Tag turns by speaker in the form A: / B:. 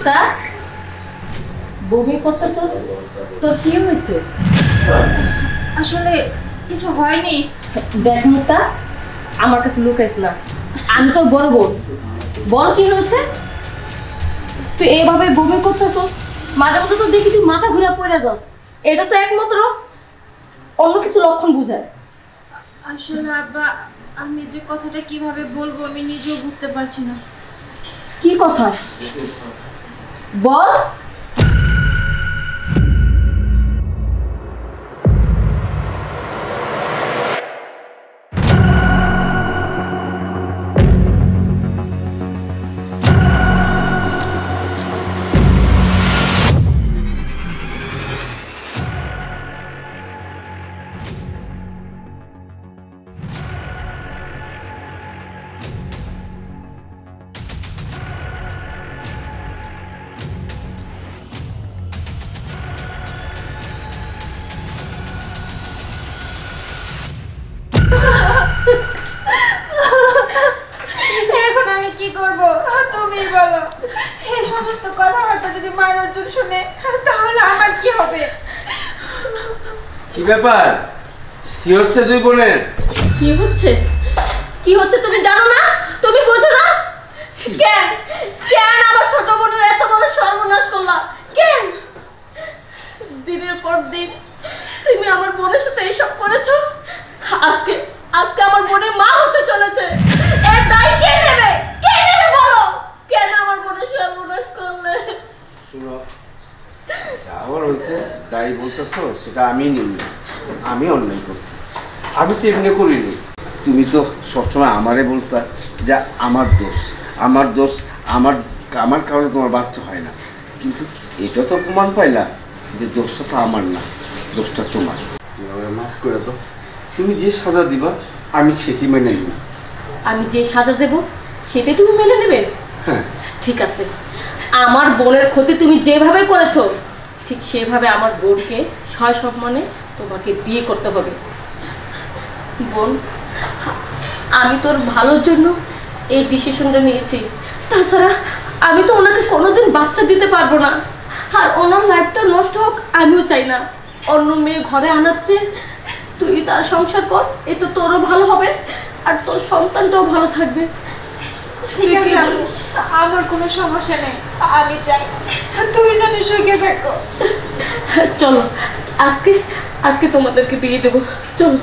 A: মুক্তা বমি করতেছস, তোর কি হয়েছে?
B: আসলে কিছু হয়নি।
A: দেখ মুক্তা, আমার কাছে লুকাইস না, আমি তোর বড় বোন। বল কি হয়েছে? তুই এইভাবে বমি করতেছস, মাঝে মধ্যে তো দেখি তুই মাথা ঘুরে পড়ে যাস। এটা তো একমাত্র অন্য কিছু লক্ষণ বুঝায়।
B: আসলে আব্বা, আমি যে কথাটা কিভাবে বলবো আমি নিজেও বুঝতে পারছি না।
A: কি কথা বল।
B: এখন আমি কি করব তুমি বলো। এই সমস্ত কথাবার্তা যদি মায়ের অর্জুন শুনে তাহলে আমার কি হবে?
C: কি ব্যাপার? কি হচ্ছে দুই বোনের?
A: কি হচ্ছে? কি হচ্ছে তুমি জানো না? তুমি বোঝো না? কেন কেন আমার ছোট বোনের এত বড় সর্বনাশ করলা? কেন দিনের পর দিন তুমি আমার বোনের সাথে এইসব করেছো? আজকে আজকে আমার বোনের মা হতে চলেছে। এর দায় কে নেবে? কে নেবে বলো? কেন আমার বোনের সর্বনাশ করলে?
C: শুনো, যা আমার হয়েছে তাই বলতেছো, সেটা আমি নিই, আমি অন্যায় করছি। আমি তো এমনি করিনি। তুমি তো সবসময় আমারে বলতা যে আমার দোষ, আমার দোষ, আমার আমার কারণে তোমার বাচ্চা হয় না। কিন্তু এটা তো প্রমাণ পাইলা যে দোষটা তো আমার না, দোষটা তোমার। তুমি আমাকে মাফ করে দাও। তুমি যে সাজা দিবা আমি সেটি মেনে নিব।
A: আমি যে সাজা দেব সেটাই তুমি মেনে নেবে?
C: হ্যাঁ
A: ঠিক আছে, আমার বোনের ক্ষতি তুমি যেভাবে করেছো ঠিক সেভাবে আমার বোনকে সয় সম্মানে তোমাকে বিয়ে করতে হবে। বোন, আমি তোর ভালোর জন্য এই ডিসিশনটা নিয়েছি। তাছাড়া আমি তো ওনাকে কোনোদিন বাচ্চা দিতে পারবো না, আর ওনার লাইফটা নষ্ট হোক আমিও চাই না। অন্য মেয়ে ঘরে আনাচ্ছে, তুই তার সংসার কর, এতে তোরও ভালো হবে আর তোর সন্তানটাও ভালো থাকবে।
B: ঠিক আছে, আমার কোনো সমস্যা নেই, আমি চাই তুমি জানি সুখে থাকো।
A: চলো আজকে আজকে তোমাদেরকে বিয়ে দেবো, চলো।